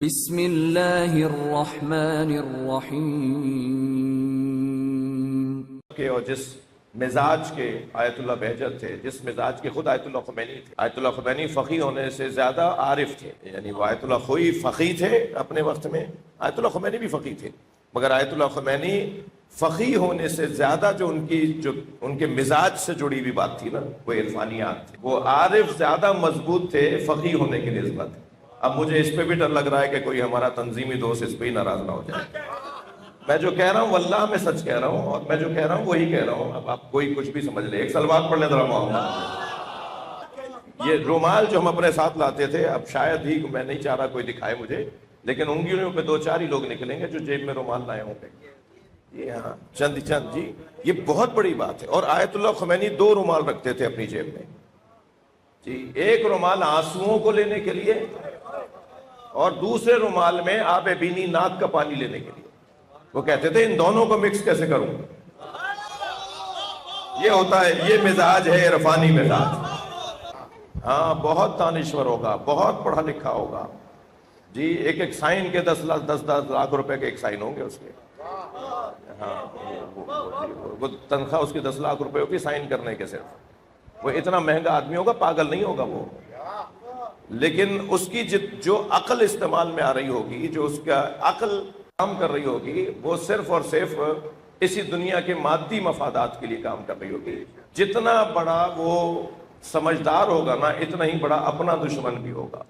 بسم اللہ الرحمن الرحیم کہ اور جس مزاج کے آیت اللہ بہجت تھے، جس مزاج کے خود آیت اللہ خمینی تھے۔ آیت اللہ خمینی فقیہ ہونے سے زیادہ عارف تھے، یعنی وہ آیت اللہ خوئی فقیہ تھے اپنے وقت میں، آیت اللہ خمینی بھی فقیہ تھے، مگر آیت اللہ خمینی فقیہ ہونے سے زیادہ جو ان کے مزاج سے جڑی ہوئی بات تھی نا، وہ عرفانیات تھی، وہ عارف زیادہ مضبوط تھے فقیہ ہونے کی نسبت۔ اب مجھے اس پہ بھی ڈر لگ رہا ہے کہ کوئی ہمارا تنظیمی دوست اس پہ ہی ناراض نہ ہو جائے۔ میں جو کہہ رہا ہوں واللہ میں سچ کہہ رہا ہوں، اور میں جو کہہ رہا ہوں وہی کہہ رہا ہوں۔ اب آپ کوئی کچھ بھی سمجھ لیں، ایک سلوات پڑھ لیں ذرا محمد۔ یہ رومال جو ہم اپنے ساتھ لاتے تھے، اب شاید ہی، میں نہیں چاہ رہا کوئی دکھائے مجھے، لیکن انگلیوں پہ دو چار ہی لوگ نکلیں گے جو جیب میں رومال لائے ہوں گے۔ یہ ہاں چند جی، یہ بہت بڑی بات ہے۔ اور آیت اللہ خمینی دو رومال رکھتے تھے اپنی جیب میں جی، ایک رومال آنسوؤں کو لینے کے لیے اور دوسرے رومال میں آب بینی ناک کا پانی لینے کے لیے۔ وہ کہتے تھے ان دونوں کو مکس کیسے کروں؟ یہ ہوتا ہے، یہ مزاج ہے عرفانی مزاج۔ ہاں بہت دانشور ہوگا، بہت پڑھا لکھا ہوگا جی، ایک سائن کے 10 لاکھ روپے کے ایک سائن ہوں گے اس کے۔ ہاں وہ تنخواہ اس کی 10 لاکھ روپے ہوگی سائن کرنے کے صرف۔ وہ اتنا مہنگا آدمی ہوگا، پاگل نہیں ہوگا وہ، لیکن اس کی جو عقل استعمال میں آ رہی ہوگی، جو اس کا عقل کام کر رہی ہوگی، وہ صرف اور صرف اسی دنیا کے مادی مفادات کے لیے کام کر رہی ہوگی۔ جتنا بڑا وہ سمجھدار ہوگا نا، اتنا ہی بڑا اپنا دشمن بھی ہوگا،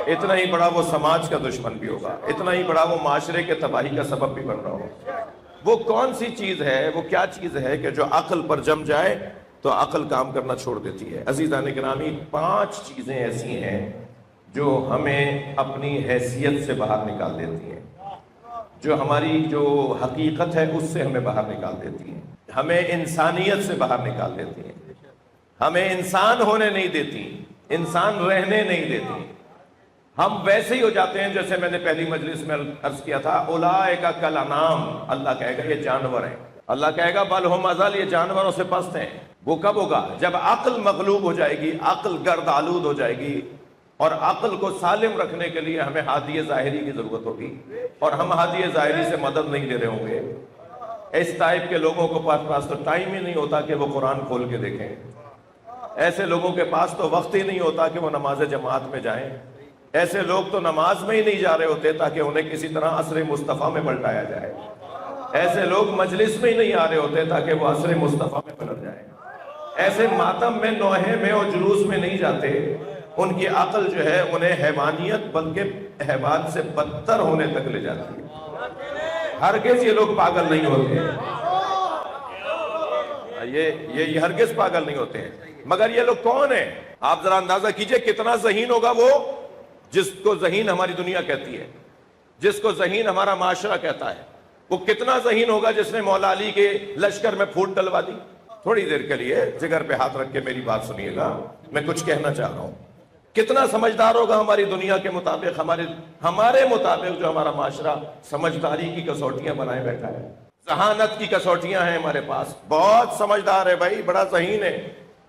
اتنا ہی بڑا وہ سماج کا دشمن بھی ہوگا، اتنا ہی بڑا وہ معاشرے کے تباہی کا سبب بھی بن رہا ہوگا۔ وہ کون سی چیز ہے، وہ کیا چیز ہے کہ جو عقل پر جم جائے تو عقل کام کرنا چھوڑ دیتی ہے؟ عزیزان گرامی، 5 چیزیں ایسی ہیں جو ہمیں اپنی حیثیت سے باہر نکال دیتی ہیں، جو ہماری جو حقیقت ہے اس سے ہمیں باہر نکال دیتی ہیں، ہمیں انسانیت سے باہر نکال دیتی ہیں، ہمیں انسان ہونے نہیں دیتی، انسان رہنے نہیں دیتی۔ ہم ویسے ہی ہو جاتے ہیں جیسے میں نے پہلی مجلس میں عرض کیا تھا، اولئک کالانعام، اللہ کہے گا یہ جانور ہیں، اللہ کہے گا بل ہم اضل، یہ جانوروں سے پست ہیں۔ وہ کب ہوگا؟ جب عقل مغلوب ہو جائے گی، عقل گرد آلود ہو جائے گی، اور عقل کو سالم رکھنے کے لیے ہمیں ہادی ظاہری کی ضرورت ہوگی، اور ہم ہادی ظاہری سے مدد نہیں لے رہے ہوں گے۔ اس ٹائپ کے لوگوں کو پاس تو ٹائم ہی نہیں ہوتا کہ وہ قرآن کھول کے دیکھیں، ایسے لوگوں کے پاس تو وقت ہی نہیں ہوتا کہ وہ نماز جماعت میں جائیں، ایسے لوگ تو نماز میں ہی نہیں جا رہے ہوتے تاکہ انہیں کسی طرح عصر مصطفیٰ میں پلٹایا جائے، ایسے لوگ مجلس میں ہی نہیں آ رہے ہوتے تاکہ وہ عصر مصطفیٰ میں پلٹ جائے، ایسے ماتم میں، نوحے میں اور جلوس میں نہیں جاتے۔ ان کی عقل جو ہے انہیں حیوانیت بلکہ حیوان سے بدتر ہونے تک لے جاتی ہے۔ ہرگز یہ لوگ پاگل نہیں ہوتے، یہ ہرگز پاگل نہیں ہوتے ہیں۔ مگر یہ لوگ کون ہیں؟ آپ ذرا اندازہ کیجئے کتنا ذہین ہوگا وہ جس کو ذہین ہماری دنیا کہتی ہے، جس کو ذہین ہمارا معاشرہ کہتا ہے۔ وہ کتنا ذہین ہوگا جس نے مولا علی کے لشکر میں پھوٹ ڈلوا دی؟ تھوڑی دیر کے لیے جگر پہ ہاتھ رکھ کے میری بات سنیے گا، میں کچھ کہنا چاہ رہا ہوں۔ کتنا سمجھدار ہوگا ہماری دنیا کے مطابق، ہمارے مطابق جو ہمارا معاشرہ سمجھداری کی کسوٹیاں بنائے بیٹھا ہے، ذہانت کی کسوٹیاں ہیں ہمارے پاس، بہت سمجھدار ہے بھائی، بڑا ذہین ہے۔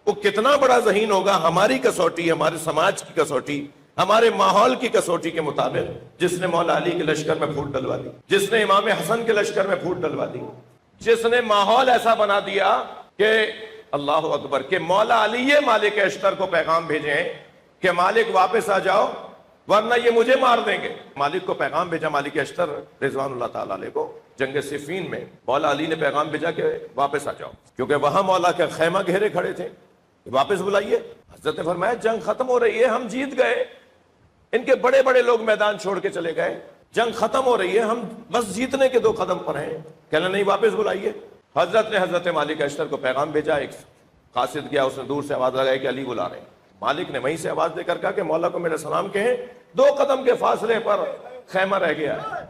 وہ کتنا بڑا ذہین ہوگا ہماری کسوٹی، ہمارے سماج کی کسوٹی، ہمارے ماحول کی کسوٹی کے مطابق، جس نے مولا علی کے لشکر میں پھوٹ ڈلوا دی، جس نے امام حسن کے لشکر میں پھوٹ ڈلوا دی، جس نے ماحول ایسا بنا دیا کہ اللہ اکبر، کہ مولا علی یہ مالک اشتر کو پیغام بھیجیں کہ مالک واپس آ جاؤ ورنہ یہ مجھے مار دیں گے۔ مالک کو پیغام بھیجا، مالک اشتر رضوان اللہ تعالیٰ علیہ کو، جنگ صفین میں مولا علی نے پیغام بھیجا کہ واپس آ جاؤ، کیونکہ وہاں مولا کے خیمہ گھیرے کھڑے تھے، واپس بلائیے۔ حضرت نے فرمایا جنگ ختم ہو رہی ہے، ہم جیت گئے، ان کے بڑے بڑے لوگ میدان چھوڑ کے چلے گئے، جنگ ختم ہو رہی ہے، ہم بس جیتنے کے 2 قدم پر ہیں۔ کہنا نہیں، واپس بلائیے۔ حضرت نے حضرت مالک اشتر کو پیغام بھیجا، ایک قاصد گیا، اس نے دور سے آواز لگائی کہ علی بلا رہے ہیں۔ مالک نے وہیں سے آواز دے کر کہا کہ مولا کو میرے سلام کہیں، 2 قدم کے فاصلے پر خیمہ رہ گیا ہے،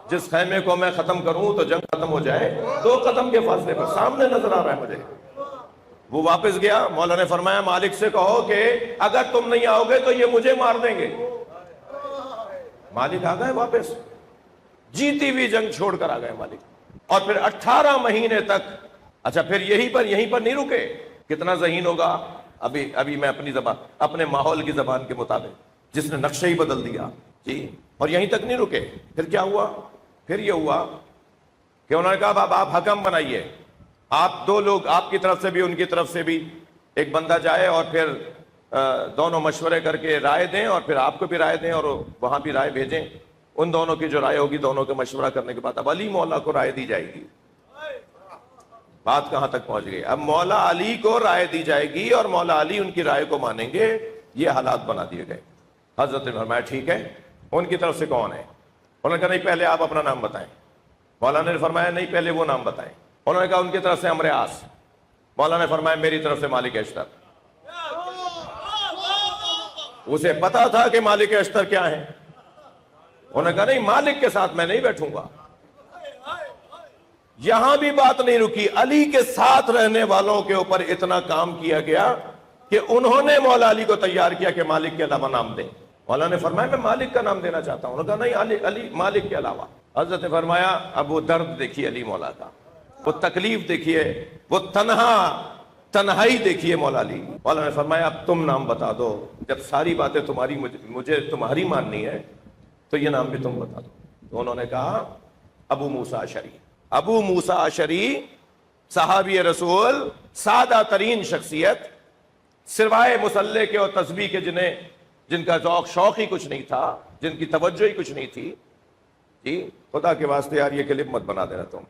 جس خیمے کو میں ختم کروں تو جنگ ختم ہو جائے، 2 قدم کے فاصلے پر سامنے نظر آ رہا ہے مجھے۔ وہ واپس گیا، مولا نے فرمایا مالک سے کہو کہ اگر تم نہیں آؤ گے تو یہ مجھے مار دیں گے۔ مالک آ گئے واپس، جیتی ہوئی جنگ چھوڑ کر آ گئے مالک، اور پھر 18 مہینے تک۔ اچھا پھر یہیں پر نہیں رکے، کتنا ذہین ہوگا؟ ابھی میں اپنی زبان، اپنے ماحول کی زبان کے مطابق جس نے نقشہ ہی بدل دیا جی. اور یہیں تک نہیں رکے, پھر کیا ہوا؟ پھر یہ ہوا کہ انہوں نے کہا اب آپ حکم بنائیے, آپ دو لوگ, آپ کی طرف سے بھی ان کی طرف سے بھی ایک بندہ جائے اور پھر دونوں مشورے کر کے رائے دیں, اور پھر آپ کو بھی رائے دیں اور وہاں بھی رائے بھیجیں. ان دونوں کی جو رائے ہوگی, دونوں کے مشورہ کرنے کے بعد اب علی مولا کو رائے دی جائے گی. بات کہاں تک پہنچ گئی؟ اب مولا علی کو رائے دی جائے گی اور مولا علی ان کی رائے کو مانیں گے. یہ حالات بنا دیے گئے. حضرت نے فرمایا ٹھیک ہے, ان کی طرف سے کون ہے؟ انہوں نے کہا نہیں پہلے آپ اپنا نام بتائیں. مولانا نے فرمایا نہیں پہلے وہ نام بتائیں. انہوں نے کہا ان کی طرف سے عمرو عاص. مولانا نے فرمایا میری طرف سے مالک اشتر. اسے پتا تھا کہ مالک اشتر کیا ہے. انہوں نے کہا نہیں مالک کے ساتھ میں نہیں بیٹھوں گا. یہاں بھی بات نہیں رکی, علی کے ساتھ رہنے والوں کے اوپر اتنا کام کیا گیا کہ انہوں نے مولا علی کو تیار کیا کہ مالک کے علاوہ نام دیں. مولانا نے فرمایا میں مالک کا نام دینا چاہتا ہوں. انہوں نے کہا نہیں علی مالک کے علاوہ. حضرت نے فرمایا اب وہ درد دیکھیے علی مولا کا, وہ تکلیف دیکھیے, وہ تنہائی دیکھیے مولا علی. مولانا نے فرمایا اب تم نام بتا دو, جب ساری باتیں تمہاری مجھے تمہاری ماننی ہے تو یہ نام بھی تم بتا دو. تو انہوں نے کہا ابو موسیٰ اشعری. ابو موسیٰ اشعری صحابی رسول, سادہ ترین شخصیت, سوائے مصلے کے اور تسبیح کے جن کا ذوق شوق ہی کچھ نہیں تھا, جن کی توجہ ہی کچھ نہیں تھی. جی خدا کے واسطے یار یہ کلپ مت بنا دینا تم,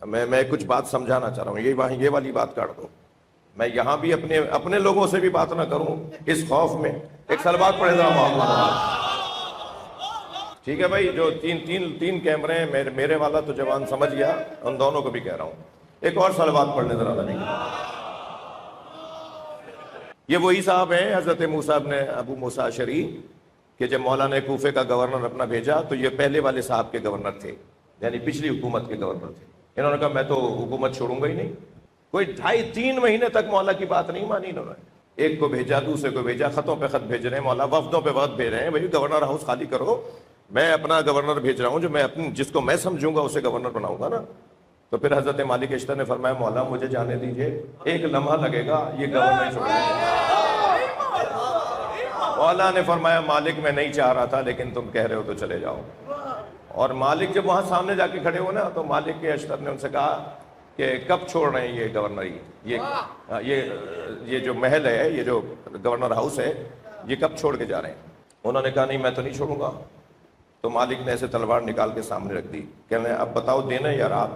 میں کچھ بات سمجھانا چاہ رہا ہوں. یہ والی بات کاٹ دو. میں یہاں بھی اپنے لوگوں سے بھی بات نہ کروں اس خوف میں. ایک سلوات پڑھے ذرا محمد. ٹھیک ہے بھائی, جو تین کیمرے ہیں, میرے والا تو جوان سمجھ گیا, ان دونوں کو بھی کہہ رہا ہوں ایک اور سلوات پڑھنے ذرا نبی. یہ وہی صاحب ہیں حضرت موسیٰ ابو موسیٰ اشعری کہ جب مولانا نے کوفے کا گورنر اپنا بھیجا تو یہ پہلے والے صاحب کے گورنر تھے, یعنی پچھلی حکومت کے گورنر تھے. انہوں نے کہا میں تو حکومت چھوڑوں گا ہی نہیں. کوئی 2.5-3 مہینے تک مولا کی بات نہیں مانی انہوں نے. ایک کو بھیجا, دوسرے کو بھیجا, خطوں پہ خط بھیج رہے ہیں, مولا وفدوں پہ وفد بھیج رہے ہیں, بھائی گورنر ہاؤس خالی کرو, میں اپنا گورنر بھیج رہا ہوں جو جس کو میں سمجھوں گا اسے گورنر بناؤں گا نا. تو پھر حضرت مالک اشتر نے فرمایا مولا مجھے جانے دیجئے, ایک لمحہ لگے گا, یہ گورنر نہیں چھوڑے گا. مولا نے فرمایا مالک میں نہیں چاہ رہا تھا لیکن تم کہہ رہے ہو تو چلے جاؤ. اور مالک جب وہاں سامنے جا کے کھڑے ہو نا تو مالک کے اشتر نے ان سے کہا کہ کب چھوڑ رہے ہیں یہ گورنری, یہ جو محل ہے, یہ جو گورنر ہاؤس ہے, یہ کب چھوڑ کے جا رہے ہیں؟ انہوں نے کہا نہیں میں تو نہیں چھوڑوں گا. تو مالک نے ایسے تلوار نکال کے سامنے رکھ دی, کہنے اب بتاؤ دینا یا رات.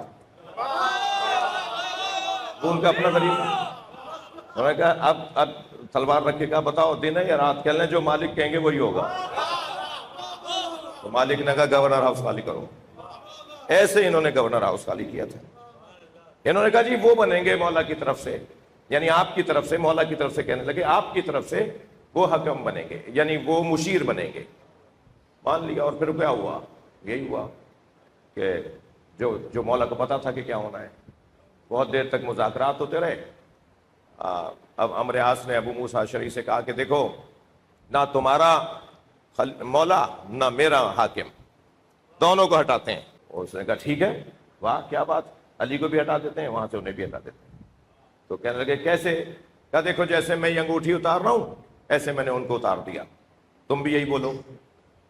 وہ ان کا اپنا طریقہ. انہوں نے کہا اب تلوار رکھ کے کہا بتاؤ دینا یا رات. کہنے جو مالک کہیں گے وہی ہوگا. تو مالک نے کہا گورنر ہاؤس خالی کرو. ایسے انہوں نے گورنر ہاؤس خالی کیا تھا. انہوں نے کہا جی وہ بنیں گے مولا کی طرف سے, یعنی آپ کی طرف سے, مولا کی طرف سے کہنے لگے آپ کی طرف سے وہ حکم بنیں گے, یعنی وہ مشیر بنیں گے. مان لیا. اور پھر کیا ہوا؟ یہی ہوا کہ جو مولا کو پتا تھا کہ کیا ہونا ہے, بہت دیر تک مذاکرات ہوتے رہے. اب عمرو عاص نے ابو موسیٰ اشعری سے کہا کہ دیکھو نہ تمہارا مولا نہ میرا حاکم, دونوں کو ہٹاتے ہیں. اس نے کہا ٹھیک ہے, واہ کیا بات, علی کو بھی ہٹا دیتے ہیں, وہاں سے انہیں بھی ہٹا دیتے ہیں. تو کہنے لگے کیسے؟ کہا دیکھو جیسے میں یہ انگوٹھی اتار رہا ہوں ایسے میں نے ان کو اتار دیا, تم بھی یہی بولو.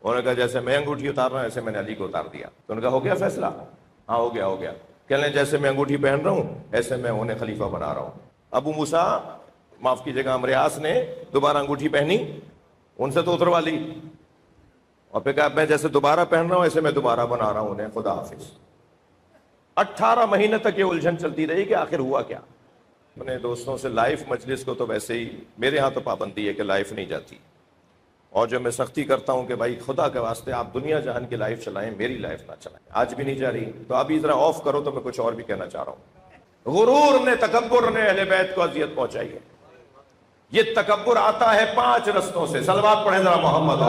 انہوں نے کہا جیسے میں انگوٹھی اتار رہا ہوں ایسے میں نے علی کو اتار دیا. تو انہوں نے کہا ہو گیا فیصلہ؟ ہاں ہو گیا. کہنے جیسے میں انگوٹھی پہن رہا ہوں ایسے میں انہیں خلیفہ بنا رہا ہوں. ابو موسیٰ معاف کیجیے گا عمرو عاص نے دوبارہ انگوٹھی پہنی, ان سے تو اتروا لی, اور پھر کہا میں جیسے دوبارہ پہن رہا ہوں ایسے میں دوبارہ بنا رہا ہوں انہیں, خدا حافظ. 18 مہینے تک یہ الجھن چلتی رہی کہ آخر ہوا کیا. اپنے دوستوں سے لائف مجلس کو تو ویسے ہی میرے ہاں تو پابندی ہے کہ لائف نہیں جاتی, اور جو میں سختی کرتا ہوں کہ بھائی خدا کے واسطے آپ دنیا جہان کی لائف چلائیں, میری لائف نہ چلائیں. آج بھی نہیں جا رہی تو ابھی ذرا آف کرو تو میں کچھ اور بھی کہنا چاہ رہا ہوں. غرور نے, تکبر نے اہل بیت کو اذیت پہنچائی ہے. یہ تکبر آتا ہے 5 رستوں سے. صلوات پڑھیں ذرا محمد.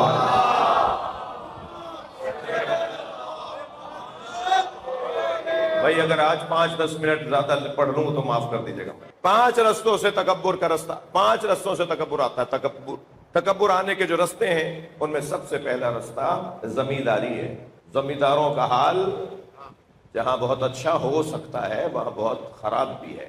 بھائی اگر آج 5-10 منٹ زیادہ پڑھ لوں تو معاف کر دیجیے گا. 5 رستوں سے تکبر کا رستہ, 5 رستوں سے تکبر آتا ہے. تکبر آنے کے جو رستے ہیں ان میں سب سے پہلا رستہ زمینداری ہے. زمینداروں کا حال جہاں بہت اچھا ہو سکتا ہے وہاں بہت خراب بھی ہے.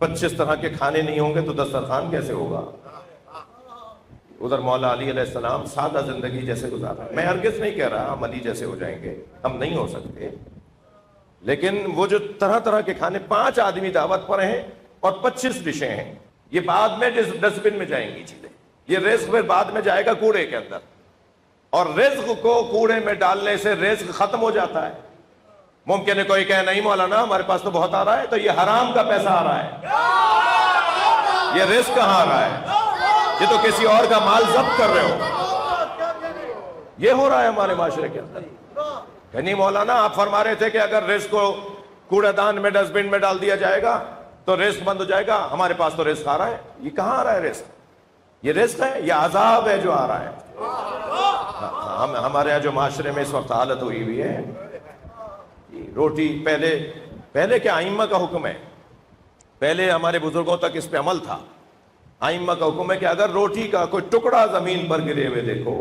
25 طرح کے کھانے نہیں ہوں گے تو دسترخوان کیسے ہوگا؟ ادھر مولا علی علیہ السلام سادہ زندگی جیسے گزارا. میں ہرگز نہیں کہہ رہا ہم علی جیسے ہو جائیں گے، ہم نہیں ہو سکتے، لیکن وہ جو طرح طرح کے کھانے، 5 آدمی دعوت پر ہیں اور 25 ڈشیں ہیں، یہ بعد میں ڈسٹ بن میں جائیں گی چیزیں. یہ رزق پھر بعد میں جائے گا کوڑے کے اندر، اور رزق کو کوڑے میں ڈالنے سے رزق ختم ہو جاتا ہے. ممکن ہے کوئی کہے نہیں مولانا ہمارے پاس تو بہت آ رہا ہے، تو یہ حرام کا پیسہ آ رہا ہے، یہ رزق کہاں آ رہا ہے؟ یہ تو کسی اور کا مال ضبط کر رہے ہو. یہ ہو رہا ہے ہمارے معاشرے کے اندر. کہ نہیں مولانا آپ فرما رہے تھے کہ اگر رزق کو کوڑے دان میں ڈسٹ بن میں ڈال دیا جائے گا تو رزق بند ہو جائے گا. ہمارے پاس تو رزق آ رہا ہے. یہ کہاں آ رہا ہے رزق؟ یہ رزق ہے یا عذاب ہے جو آ رہا ہے؟ ہمارے یہاں جو معاشرے میں اس وقت حالت ہوئی ہے، روٹی پہلے کیا ائمہ کا حکم ہے، پہلے ہمارے بزرگوں تک اس پہ عمل تھا. ائمہ کا حکم ہے کہ اگر روٹی کا کوئی ٹکڑا زمین پر گرے ہوئے دیکھو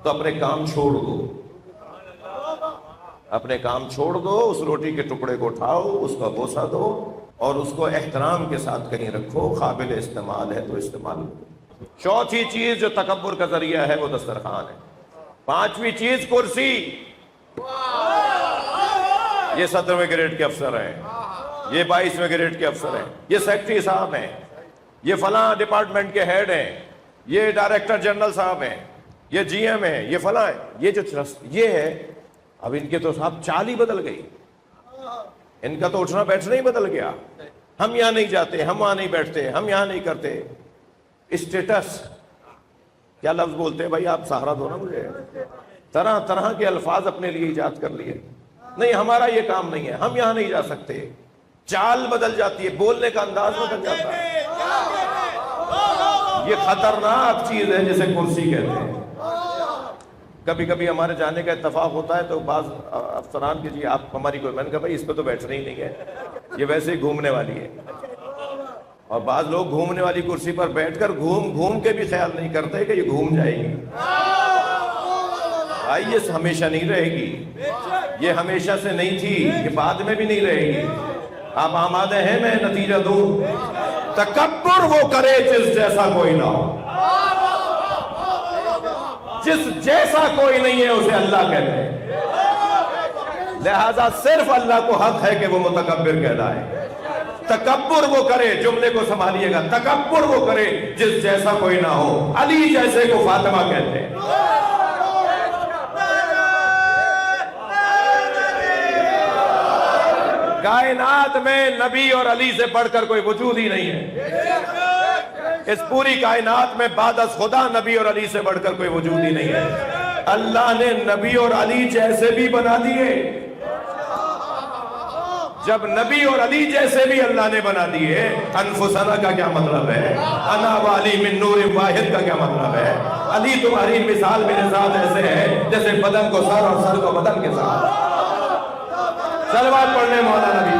تو اپنے کام چھوڑ دو، اپنے کام چھوڑ دو، اس روٹی کے ٹکڑے کو اٹھاؤ، اس کا بوسہ دو اور اس کو احترام کے ساتھ کہیں رکھو، قابل استعمال ہے تو استعمال کرو. چوتھی چیز جو تکبر کا ذریعہ ہے وہ دسترخوان ہے. 5ویں چیز کرسی. یہ 17ویں گریڈ کے افسر ہیں، یہ 22ویں گریڈ کے افسر ہیں، یہ سیکٹری صاحب ہیں، یہ فلاں ڈپارٹمنٹ کے ہیڈ ہیں، یہ ڈائریکٹر جنرل صاحب ہیں، یہ جی ایم ہیں، یہ فلاں ہیں. یہ جو یہ ہے، اب ان کے تو صاحب چال ہی بدل گئی، ان کا تو اٹھنا بیٹھنا ہی بدل گیا. ہم یہاں نہیں جاتے، ہم وہاں نہیں بیٹھتے، ہم یہاں نہیں کرتے. اسٹیٹس کیا لفظ بولتے ہیں بھائی، آپ سہارا دو نا مجھے. طرح طرح کے الفاظ اپنے لیے ایجاد کر لیے. نہیں ہمارا یہ کام نہیں ہے، ہم یہاں نہیں جا سکتے. چال بدل جاتی ہے، بولنے کا انداز بدل جاتا ہے. یہ خطرناک چیز ہے جسے کرسی کہتے ہیں. کبھی کبھی ہمارے جانے کا اتفاق ہوتا ہے تو بعض افسران کے جی آپ ہماری کوئی، میں نے کہا بھائی اس پہ تو بیٹھنا ہی نہیں ہے، یہ ویسے ہی گھومنے والی ہے. اور بعض لوگ گھومنے والی کرسی پر بیٹھ کر گھوم کے بھی خیال نہیں کرتے کہ یہ گھوم جائے گی. بھائی یہ ہمیشہ نہیں رہے گی، یہ ہمیشہ سے نہیں تھی، یہ بعد میں بھی نہیں رہے گی. آپ آمادہ ہیں میں نتیجہ دوں؟ تکبر وہ کرے جس جیسا کوئی نہ ہو. جس جیسا کوئی نہیں ہے اسے اللہ کہتے ہیں. لہذا صرف اللہ کو حق ہے کہ وہ متکبر کہلائے. تکبر وہ کرے، جملے کو سنبھالیے گا، تکبر وہ کرے جس جیسا کوئی نہ ہو. علی جیسے کو فاطمہ کہتے ہیں. کائنات میں نبی اور علی سے بڑھ کر کوئی وجود ہی نہیں ہے. اس پوری کائنات میں بعد از خدا نبی اور علی سے بڑھ کر کوئی وجود ہی نہیں ہے. اللہ نے نبی اور علی جیسے بھی بنا دیے. جب نبی اور علی جیسے بھی اللہ نے بنا دیے، انفسنا کا کیا مطلب ہے؟ انا والی من نور واحد کا کیا مطلب ہے؟ علی تمہاری مثال میرے ساتھ ایسے ہے جیسے بدن کو سر اور سر کو بدن کے ساتھ. صلوات پڑھنے مولا نبی.